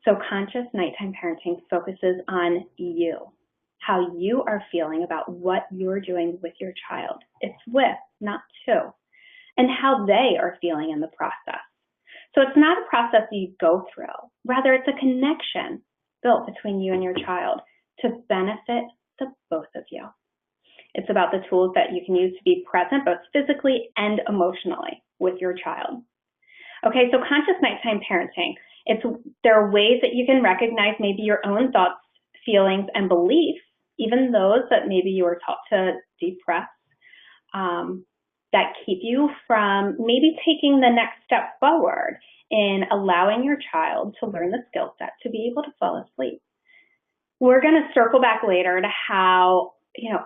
So conscious nighttime parenting focuses on you, how you are feeling about what you're doing with your child. It's with, not to, and how they are feeling in the process. So it's not a process you go through. Rather, it's a connection built between you and your child to benefit the both of you. It's about the tools that you can use to be present both physically and emotionally with your child. Okay, so conscious nighttime parenting. There are ways that you can recognize maybe your own thoughts, feelings, and beliefs, even those that maybe you were taught to depress, that keep you from maybe taking the next step forward in allowing your child to learn the skill set to be able to fall asleep. We're going to circle back later to how,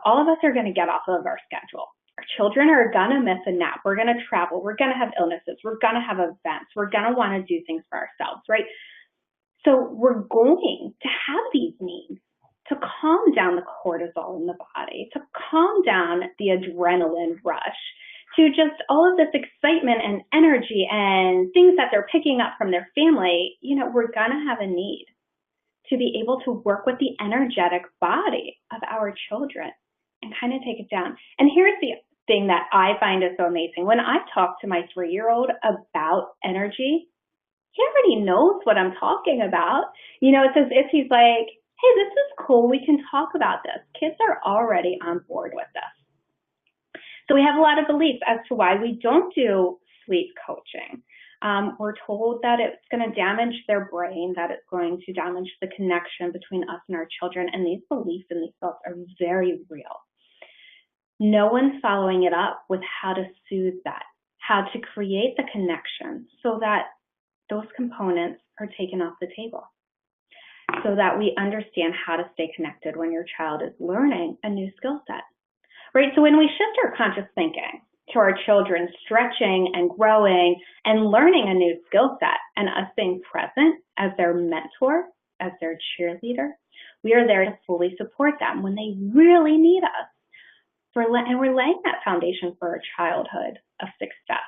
all of us are going to get off of our schedule. Our children are going to miss a nap. We're going to travel. We're going to have illnesses. We're going to have events. We're going to want to do things for ourselves, right? So we're going to have these needs to calm down the cortisol in the body, to calm down the adrenaline rush, to just all of this excitement and energy and things that they're picking up from their family. We're going to have a need to be able to work with the energetic body of our children and kind of take it down. And here's the thing that I find is so amazing. When I talk to my 3-year-old about energy, he already knows what I'm talking about. It's as if he's like, hey, this is cool. We can talk about this. Kids are already on board with this. So we have a lot of beliefs as to why we don't do sleep coaching. We're told that it's going to damage their brain, that it's going to damage the connection between us and our children. And these beliefs and these thoughts are very real. No one's following it up with how to soothe that, how to create the connection so that those components are taken off the table, so that we understand how to stay connected when your child is learning a new skill set, right? So when we shift our conscious thinking to our children stretching and growing and learning a new skill set and us being present as their mentor, as their cheerleader, we are there to fully support them when they really need us. And we're laying that foundation for a childhood of success.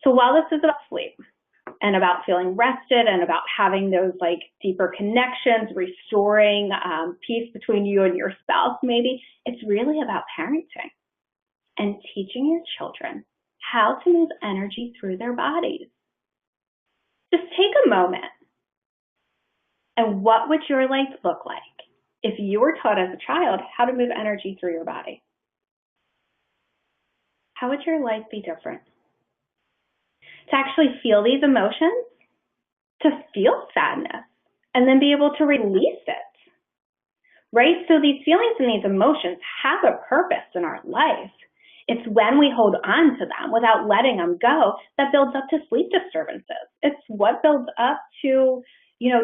So while this is about sleep and about feeling rested and about having those deeper connections, restoring peace between you and your spouse, maybe it's really about parenting and teaching your children how to move energy through their bodies. Just take a moment. And what would your life look like if you were taught as a child how to move energy through your body? How would your life be different? To actually feel these emotions, to feel sadness, and then be able to release it, right? So these feelings and these emotions have a purpose in our life. It's when we hold on to them without letting them go that builds up to sleep disturbances. It's what builds up to,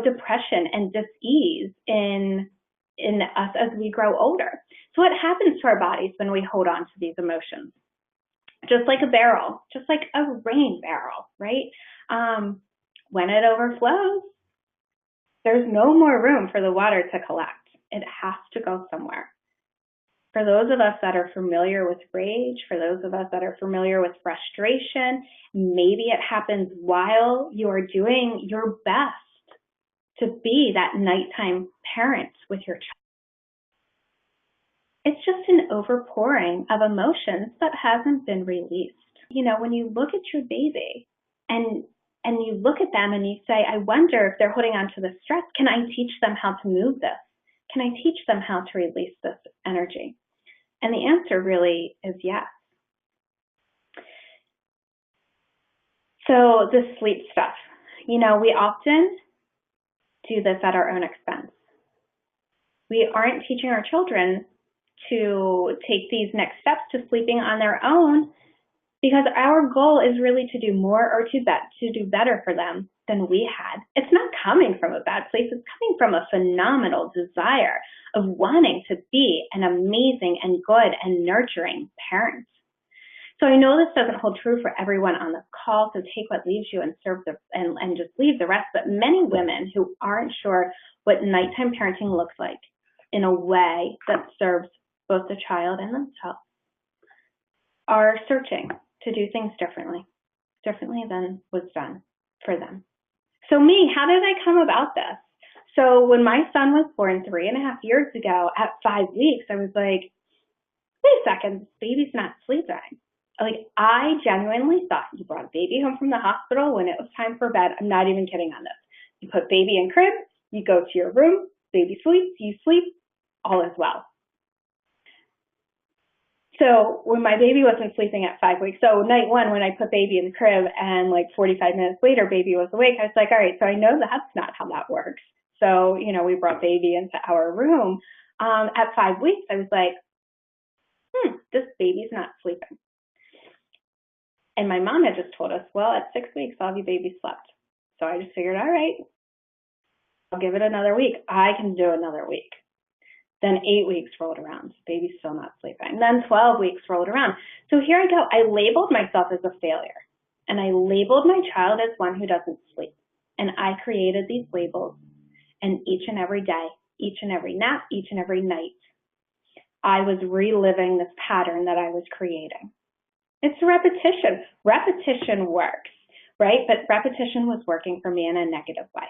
depression and dis-ease in us as we grow older. So what happens to our bodies when we hold on to these emotions? Just like a barrel, just like a rain barrel, right? When it overflows, there's no more room for the water to collect. It has to go somewhere. For those of us that are familiar with rage, for those of us that are familiar with frustration, maybe it happens while you are doing your best to be that nighttime parent with your child. It's just an overpouring of emotions that hasn't been released. When you look at your baby and you look at them and you say, I wonder if they're holding on to the stress, can I teach them how to move this? Can I teach them how to release this energy? And the answer really is yes. So the sleep stuff, we often do this at our own expense. We aren't teaching our children to take these next steps to sleeping on their own because our goal is really to do more or to do better for them than we had. It's not coming from a bad place. It's coming from a phenomenal desire of wanting to be an amazing and good and nurturing parent. So I know this doesn't hold true for everyone on the call, so take what leaves you and and just leave the rest. But many women who aren't sure what nighttime parenting looks like in a way that serves both the child and themselves are searching to do things differently than was done for them. So me, how did I come about this? So when my son was born 3.5 years ago, at 5 weeks, I was like, wait a second, this baby's not sleeping. Like, I genuinely thought you brought a baby home from the hospital when it was time for bed. I'm not even kidding on this. You put baby in crib, you go to your room, baby sleeps, you sleep, all is well. So when my baby wasn't sleeping at 5 weeks, so night one when I put baby in the crib and like 45 minutes later baby was awake, I was like, all right, so I know that's not how that works. So, we brought baby into our room. At 5 weeks, I was like, this baby's not sleeping. And my mom had just told us, well, at 6 weeks, all of you babies slept. So I just figured, all right, I'll give it another week. I can do another week. Then 8 weeks rolled around. Baby's still not sleeping. Then 12 weeks rolled around. So here I go. I labeled myself as a failure. And I labeled my child as one who doesn't sleep. And I created these labels. And each and every day, each and every nap, each and every night, I was reliving this pattern that I was creating. It's repetition. Repetition works, right? But repetition was working for me in a negative way.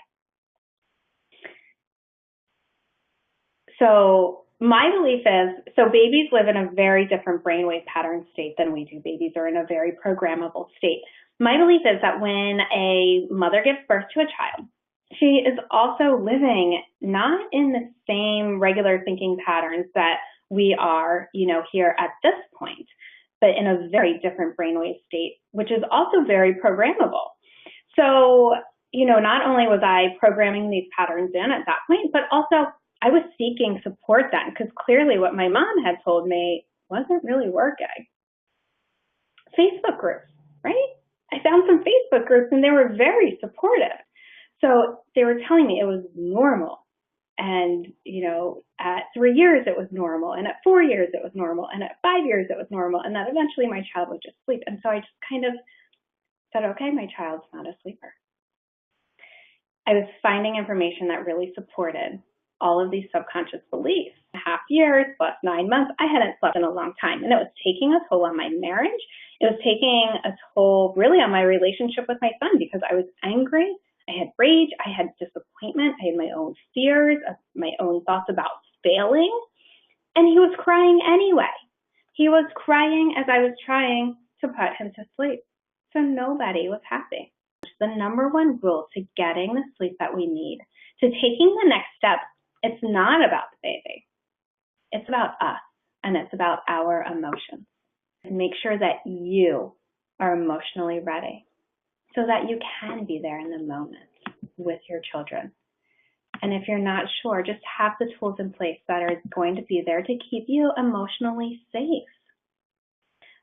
So my belief is, so babies live in a very different brainwave pattern state than we do. Babies are in a very programmable state. My belief is that when a mother gives birth to a child, she is also living not in the same regular thinking patterns that we are, here at this point, but in a very different brainwave state, which is also very programmable. So, not only was I programming these patterns in at that point, but also I was seeking support then, because clearly what my mom had told me wasn't really working. Facebook groups, right? I found some Facebook groups and they were very supportive. So they were telling me it was normal. And, at 3 years it was normal, and at 4 years it was normal, and at 5 years it was normal, and that eventually my child would just sleep. And so I just kind of said, okay, my child's not a sleeper. I was finding information that really supported all of these subconscious beliefs. 1.5 years plus 9 months, I hadn't slept in a long time, and it was taking a toll on my marriage. It was taking a toll really on my relationship with my son, because I was angry. I had rage, I had disappointment, I had my own fears, my own thoughts about failing, and he was crying anyway. He was crying as I was trying to put him to sleep. So nobody was happy. The number one rule to getting the sleep that we need, to taking the next step, it's not about the baby. It's about us, and it's about our emotions. Make sure that you are emotionally ready, so that you can be there in the moment with your children. And if you're not sure, just have the tools in place that are going to be there to keep you emotionally safe.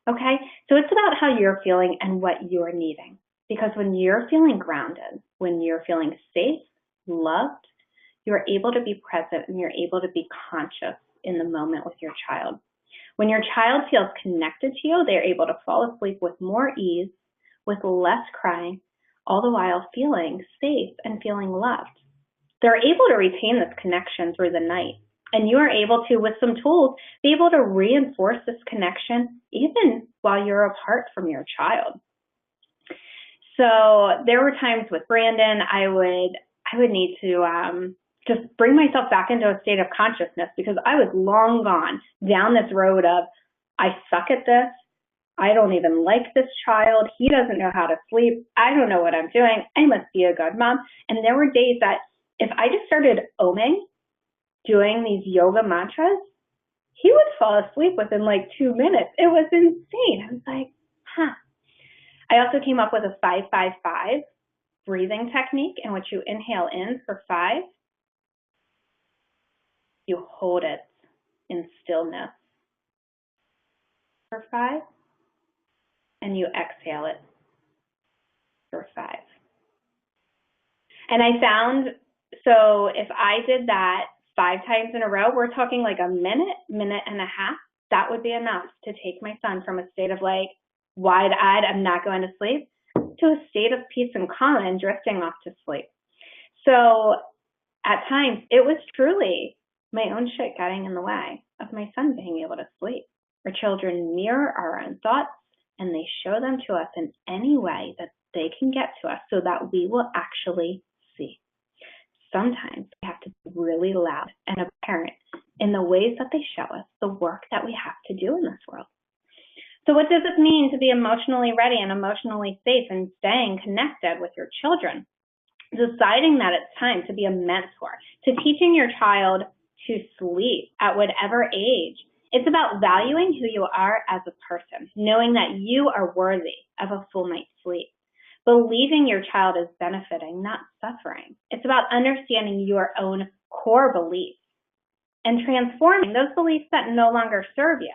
Okay? So it's about how you're feeling and what you're needing. Because when you're feeling grounded, when you're feeling safe, loved, you're able to be present and you're able to be conscious in the moment with your child. When your child feels connected to you, they're able to fall asleep with more ease, with less crying, all the while feeling safe and feeling loved. They're able to retain this connection through the night. And you are able to, with some tools, be able to reinforce this connection even while you're apart from your child. So there were times with Brandon, I would need to just bring myself back into a state of consciousness, because I was long gone down this road of, I suck at this. I don't even like this child. He doesn't know how to sleep. I don't know what I'm doing. I must be a good mom. And there were days that if I just started oming, doing these yoga mantras, he would fall asleep within like 2 minutes. It was insane. I was like, I also came up with a 5-5-5 breathing technique in which you inhale in for 5, you hold it in stillness for 5, and you exhale it for 5. And I found, so if I did that 5 times in a row, we're talking like a minute and a half, that would be enough to take my son from a state of like wide-eyed, I'm not going to sleep, to a state of peace and calm and drifting off to sleep. So at times it was truly my own shit getting in the way of my son being able to sleep. Our children mirror our own thoughts, and they show them to us in any way that they can get to us so that we will actually sometimes we have to be really loud and apparent in the ways that they show us the work that we have to do in this world. So what does it mean to be emotionally ready and emotionally safe and staying connected with your children? Deciding that it's time to be a mentor, to teaching your child to sleep at whatever age. It's about valuing who you are as a person, knowing that you are worthy of a full night's sleep, believing your child is benefiting, not suffering. It's about understanding your own core beliefs and transforming those beliefs that no longer serve you,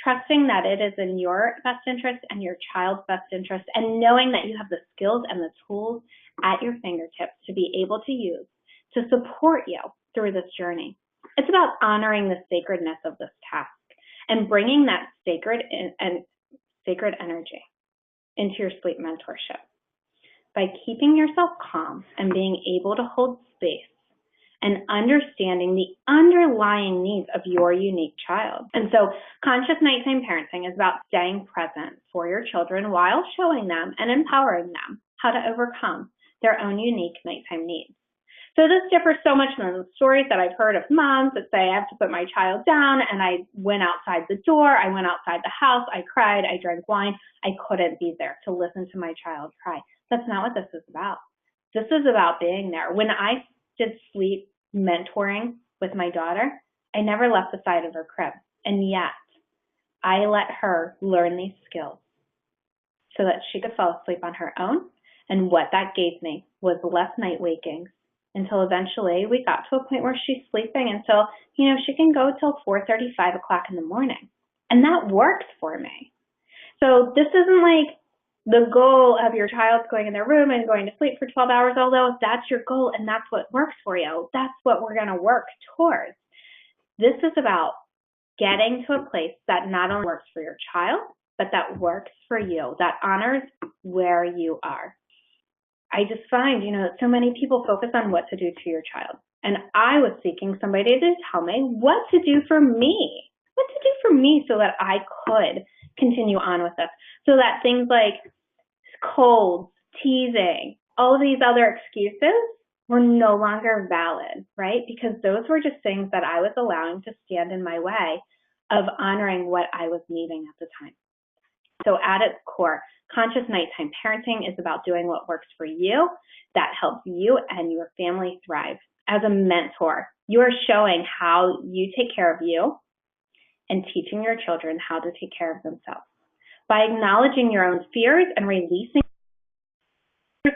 trusting that it is in your best interest and your child's best interest, and knowing that you have the skills and the tools at your fingertips to be able to use to support you through this journey. It's about honoring the sacredness of this task and bringing that sacred energy into your sleep mentorship by keeping yourself calm and being able to hold space and understanding the underlying needs of your unique child. And so conscious nighttime parenting is about staying present for your children while showing them and empowering them how to overcome their own unique nighttime needs. So this differs so much from the stories that I've heard of moms that say, I have to put my child down, and I went outside the door, I went outside the house, I cried, I drank wine, I couldn't be there to listen to my child cry. That's not what this is about. This is about being there. When I did sleep mentoring with my daughter, I never left the side of her crib, and yet I let her learn these skills so that she could fall asleep on her own, and what that gave me was less night wakings, until eventually we got to a point where she's sleeping until, she can go till 4:30, 5 o'clock in the morning. And that works for me. So this isn't like the goal of your child going in their room and going to sleep for 12 hours, although if that's your goal and that's what works for you, that's what we're going to work towards. This is about getting to a place that not only works for your child, but that works for you, that honors where you are. I just find, that so many people focus on what to do to your child. And I was seeking somebody to tell me what to do for me, so that I could continue on with this. So that things like colds, teasing, all of these other excuses were no longer valid, right? Because those were just things that I was allowing to stand in my way of honoring what I was needing at the time. So at its core, conscious nighttime parenting is about doing what works for you, that helps you and your family thrive. As a mentor, you are showing how you take care of you and teaching your children how to take care of themselves. By acknowledging your own fears and releasing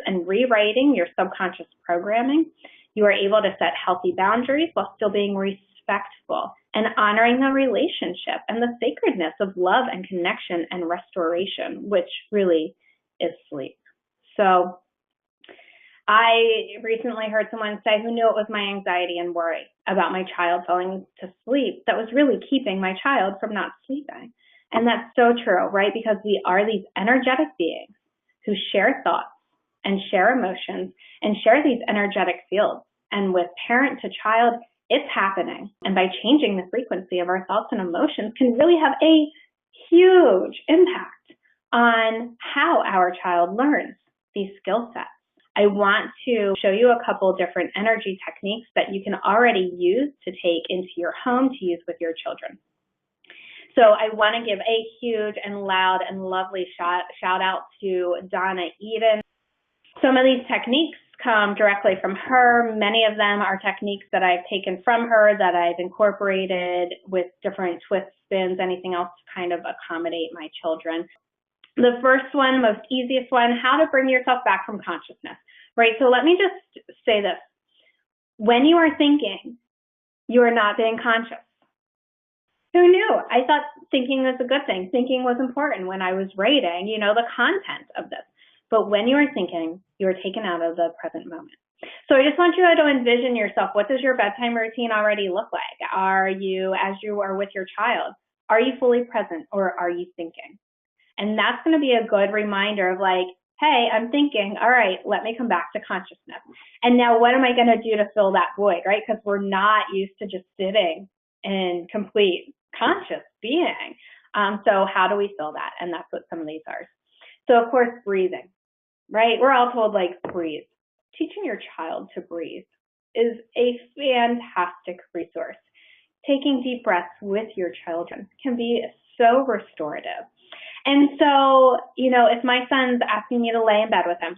and rewriting your subconscious programming, you are able to set healthy boundaries while still being respectful and honoring the relationship and the sacredness of love and connection and restoration, which really is sleep. So I recently heard someone say who knew it was my anxiety and worry about my child falling to sleep that was really keeping my child from not sleeping. And that's so true, right? Because we are these energetic beings who share thoughts and share emotions and share these energetic fields. And with parent to child, it's happening. And by changing the frequency of our thoughts and emotions can really have a huge impact on how our child learns these skill sets. I want to show you a couple different energy techniques that you can already use to take into your home to use with your children. So I want to give a huge and loud and lovely shout out to Donna Eden. Some of these techniques come directly from her. Many of them are techniques that I've taken from her that I've incorporated with different twists, spins, anything else to kind of accommodate my children. The first one, most easiest one, how to bring yourself back from consciousness, right? So let me just say this. When you are thinking, you are not being conscious. Who knew? I thought thinking was a good thing. Thinking was important when I was writing, the content of this. But when you are thinking, you are taken out of the present moment. So I just want you to envision yourself. What does your bedtime routine already look like? Are you, as you are with your child, are you fully present or are you thinking? And that's going to be a good reminder of like, hey, I'm thinking, all right, let me come back to consciousness. And now what am I going to do to fill that void, right? Because we're not used to just sitting in complete conscious being. So how do we fill that? And that's what some of these are. So of course, breathing, right? We're all told like breathe. Teaching your child to breathe is a fantastic resource. Taking deep breaths with your children can be so restorative. And so, if my son's asking me to lay in bed with him,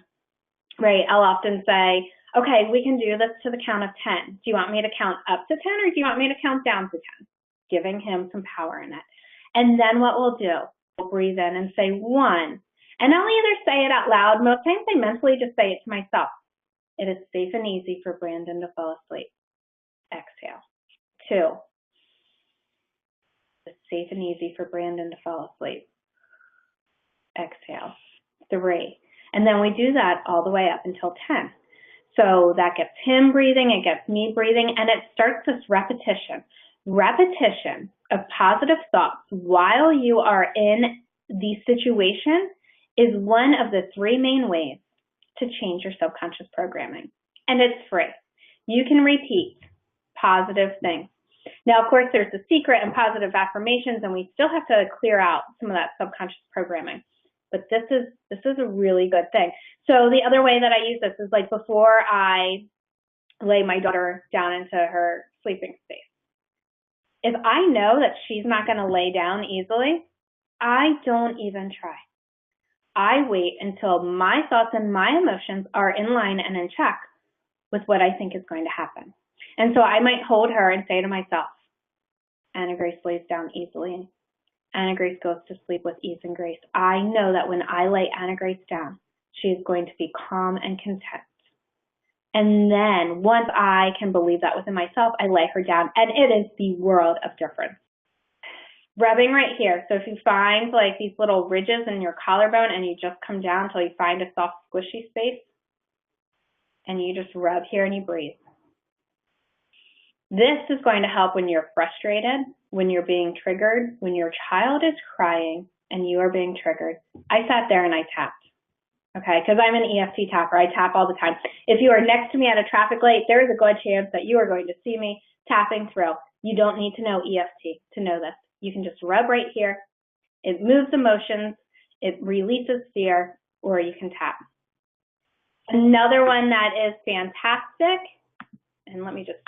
right, I'll often say, okay, we can do this to the count of 10. Do you want me to count up to 10 or do you want me to count down to 10? Giving him some power in it. And then what we'll do, we'll breathe in and say 1. And I'll either say it out loud, most times I mentally just say it to myself. It is safe and easy for Brandon to fall asleep. Exhale. 2. It's safe and easy for Brandon to fall asleep. Exhale. 3. And then we do that all the way up until 10. So that gets him breathing, it gets me breathing, and it starts this repetition. Repetition of positive thoughts while you are in the situation is one of the 3 main ways to change your subconscious programming. And it's free. You can repeat positive things. Now, of course, there's the secret and positive affirmations, and we still have to clear out some of that subconscious programming. But this is a really good thing. So the other way that I use this is like before I lay my daughter down into her sleeping space. If I know that she's not going to lay down easily, I don't even try. I wait until my thoughts and my emotions are in line and in check with what I think is going to happen. And so I might hold her and say to myself, Anna Grace lays down easily. Anna Grace goes to sleep with ease and grace. I know that when I lay Anna Grace down, she is going to be calm and content. And then once I can believe that within myself, I lay her down, and it is the world of difference. Rubbing right here. So if you find like these little ridges in your collarbone and you just come down until you find a soft, squishy space, and you just rub here and you breathe. This is going to help when you're frustrated, when you're being triggered, when your child is crying and you are being triggered. I sat there and I tapped, okay, because I'm an EFT tapper. I tap all the time. If you are next to me at a traffic light, there is a good chance that you are going to see me tapping through. You don't need to know EFT to know this. You can just rub right here. It moves emotions. It releases fear, or you can tap. Another one that is fantastic, and let me just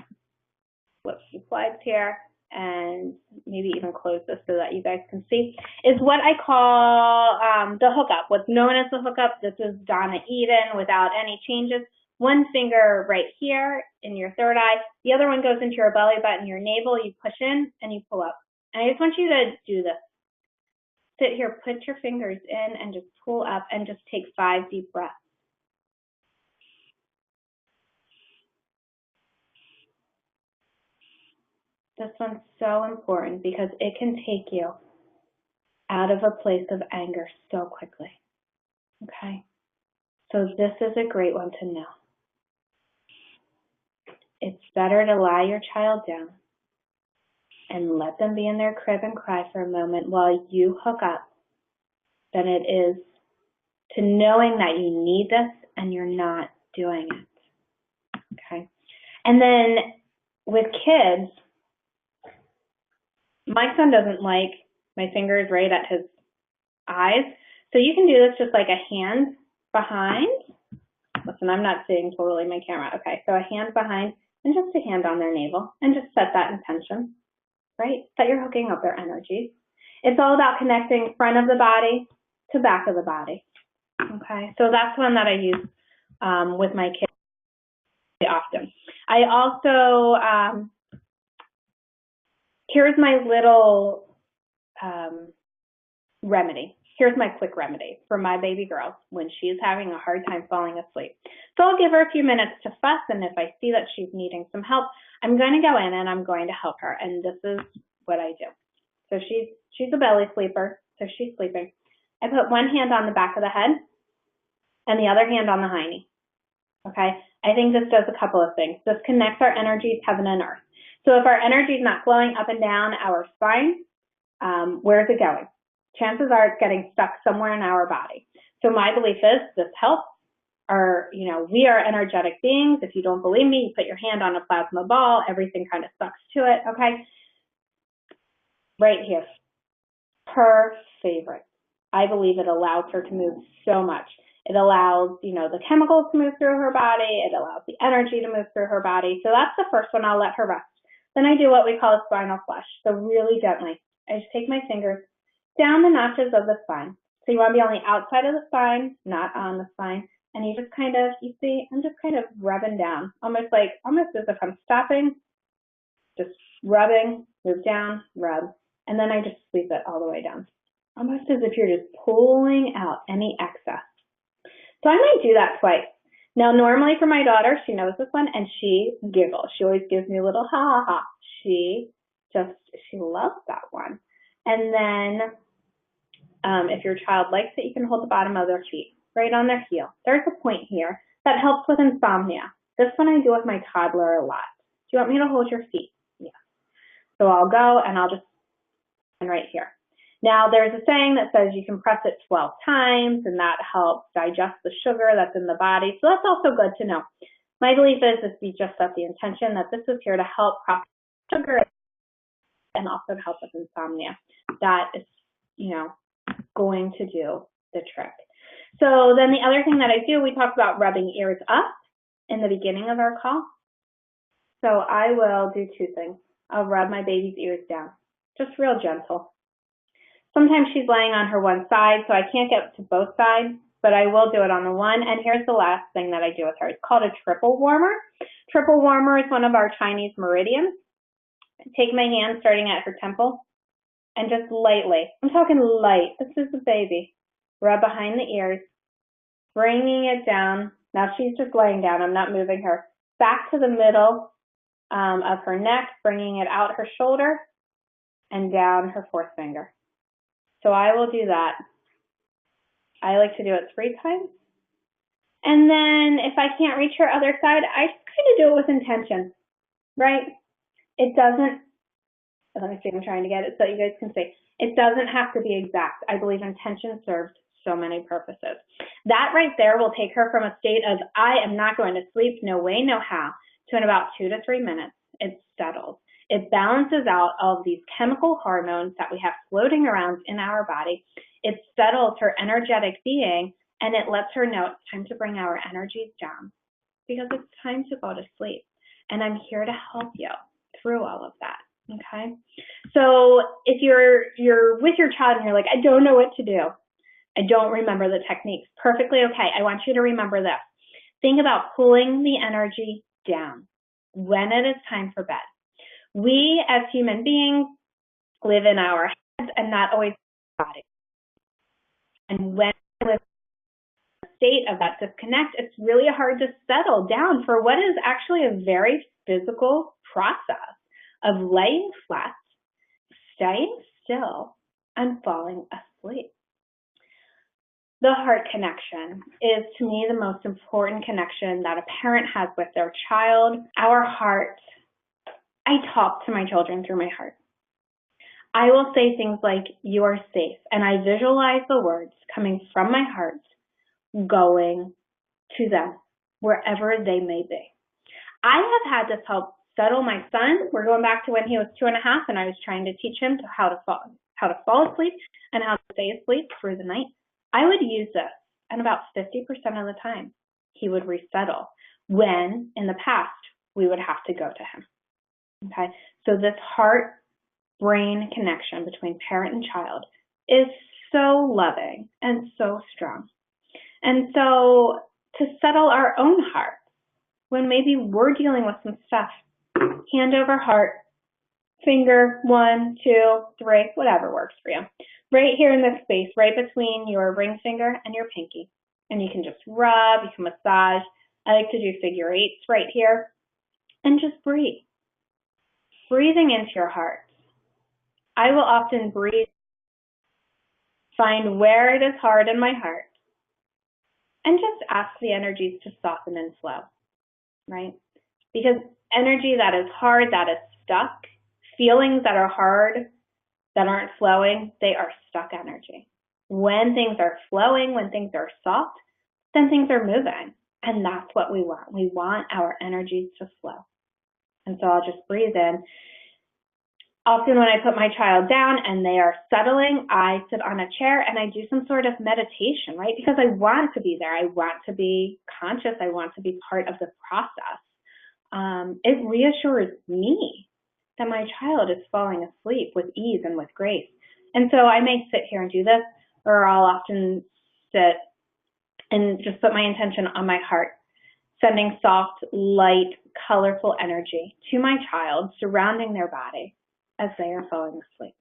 flip some slides here and maybe even close this so that you guys can see, is what I call the hookup. What's known as the hookup. This is Donna Eden without any changes. One finger right here in your third eye. The other one goes into your belly button, your navel. You push in and you pull up. And I just want you to do this. Sit here, put your fingers in and just pull up and just take 5 deep breaths. This one's so important because it can take you out of a place of anger so quickly. Okay? So this is a great one to know. It's better to lie your child down and let them be in their crib and cry for a moment while you hook up than it is to knowing that you need this and you're not doing it. Okay? And then with kids, my son doesn't like my fingers right at his eyes. So you can do this just like a hand behind. Listen, I'm not seeing totally my camera. Okay, so a hand behind and just a hand on their navel and just set that intention, right? That you're hooking up their energies. It's all about connecting front of the body to back of the body. Okay, so that's one that I use with my kids often. I also, here's my little remedy. Here's my quick remedy for my baby girl when she is having a hard time falling asleep. So I'll give her a few minutes to fuss, and if I see that she's needing some help, I'm going to go in and I'm going to help her. And this is what I do. So she's a belly sleeper, so she's sleeping. I put one hand on the back of the head and the other hand on the hiney. Okay? I think this does a couple of things. This connects our energies, heaven and earth. So if our energy is not flowing up and down our spine, where's it going? Chances are it's getting stuck somewhere in our body. So my belief is this helps. We are energetic beings. If you don't believe me, you put your hand on a plasma ball, everything kind of sucks to it, okay? Right here. Her favorite. I believe it allows her to move so much. It allows, the chemicals to move through her body. It allows the energy to move through her body. So that's the first one. I'll let her rest. Then I do what we call a spinal flush. So really gently, I just take my fingers down the notches of the spine. So you want to be on the outside of the spine, not on the spine. And you just kind of, you see, I'm just kind of rubbing down, almost as if I'm stopping, just rubbing, move down, rub. And then I just sweep it all the way down, almost as if you're just pulling out any excess. So I might do that twice. Now, normally for my daughter, she knows this one, and she giggles. She always gives me a little ha ha ha. She loves that one. And then if your child likes it, you can hold the bottom of their feet right on their heel. There's a point here that helps with insomnia. This one I do with my toddler a lot. Do you want me to hold your feet? Yeah. So I'll go and I'll just stand right here. Now, there's a saying that says you can press it 12 times, and that helps digest the sugar that's in the body. So that's also good to know. My belief is if you just set the intention that this is here to help process sugar and also to help with insomnia, that is, going to do the trick. So then the other thing that I do, we talked about rubbing ears up in the beginning of our call. So I will do two things. I'll rub my baby's ears down, just real gentle. Sometimes she's laying on her one side, so I can't get to both sides, but I will do it on the one. And here's the last thing that I do with her. It's called a triple warmer. Triple warmer is one of our Chinese meridians. Take my hand starting at her temple and just lightly, I'm talking light, this is the baby, rub behind the ears, bringing it down. Now she's just laying down. I'm not moving her. Back to the middle of her neck, bringing it out her shoulder and down her fourth finger. So I will do that. I like to do it 3 times. And then if I can't reach her other side, I just kind of do it with intention, right? It doesn't, let me see, I'm trying to get it so you guys can see. It doesn't have to be exact. I believe intention serves so many purposes. That right there will take her from a state of, I am not going to sleep, no way, no how, to in about 2 to 3 minutes, it settles. It balances out all of these chemical hormones that we have floating around in our body. It settles her energetic being, and it lets her know it's time to bring our energies down because it's time to go to sleep. And I'm here to help you through all of that, okay? So if you're with your child and you're like, I don't know what to do, I don't remember the techniques, perfectly okay. I want you to remember this. Think about pulling the energy down when it is time for bed. We as human beings live in our heads and not always in our body. And when we're in a state of that disconnect, it's really hard to settle down for what is actually a very physical process of laying flat, staying still, and falling asleep. The heart connection is, to me, the most important connection that a parent has with their child. Our heart, I talk to my children through my heart. I will say things like, you are safe, and I visualize the words coming from my heart going to them, wherever they may be. I have had this help settle my son. We're going back to when he was 2.5, and I was trying to teach him how to fall asleep and how to stay asleep through the night. I would use this, and about 50% of the time, he would resettle when, in the past, we would have to go to him. Okay, so this heart-brain connection between parent and child is so loving and so strong. And so to settle our own heart, when maybe we're dealing with some stuff, hand over heart, finger, 1, 2, 3, whatever works for you. Right here in this space, right between your ring finger and your pinky. And you can just rub, you can massage. I like to do figure 8s right here. And just breathe. Breathing into your heart. I will often breathe, find where it is hard in my heart, and just ask the energies to soften and flow, right? Because energy that is hard, that is stuck, feelings that are hard, that aren't flowing, they are stuck energy. When things are flowing, when things are soft, then things are moving. And that's what we want. We want our energies to flow. And so I'll just breathe in Often when I put my child down and they are settling, I sit on a chair and I do some sort of meditation, right? Because I want to be there. I want to be conscious. I want to be part of the process. It reassures me that my child is falling asleep with ease and with grace. And so I may sit here and do this, or I'll often sit and just put my intention on my heart, sending soft, light, colorful energy to my child, surrounding their body as they are falling asleep.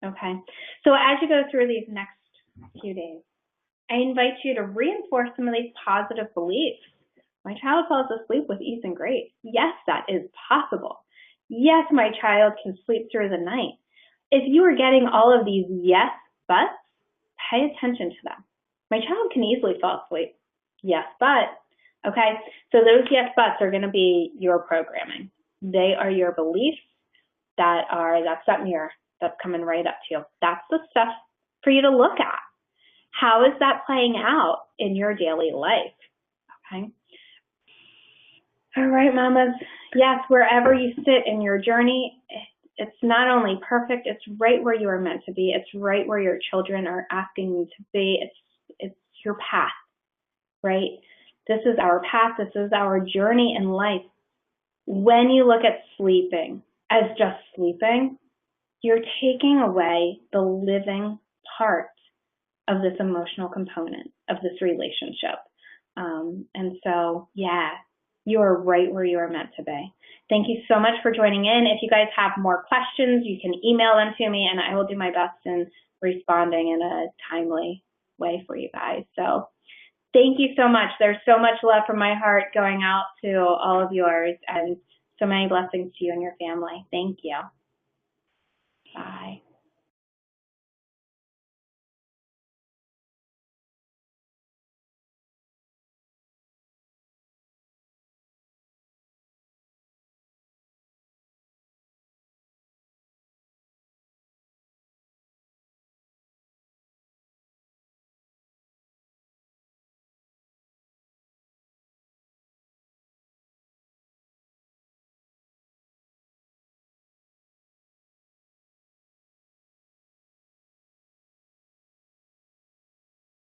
Okay? So as you go through these next few days, I invite you to reinforce some of these positive beliefs. My child falls asleep with ease and grace. Yes, that is possible. Yes, my child can sleep through the night. If you are getting all of these yes buts, pay attention to them. My child can easily fall asleep. Yes, but. Okay, so those yes buts are going to be your programming. They are your beliefs that's that mirror that's coming right up to you. That's the stuff for you to look at. How is that playing out in your daily life? Okay. All right, mamas. Yes, wherever you sit in your journey, it's not only perfect, it's right where you are meant to be. It's right where your children are asking you to be. It's your path, right? This is our path. This is our journey in life. When you look at sleeping as just sleeping, you're taking away the living part of this emotional component of this relationship. And so, yeah, you are right where you are meant to be. Thank you so much for joining in. If you guys have more questions, you can email them to me, and I will do my best in responding in a timely way for you guys. So thank you so much. There's so much love from my heart going out to all of yours, and so many blessings to you and your family. Thank you. Bye.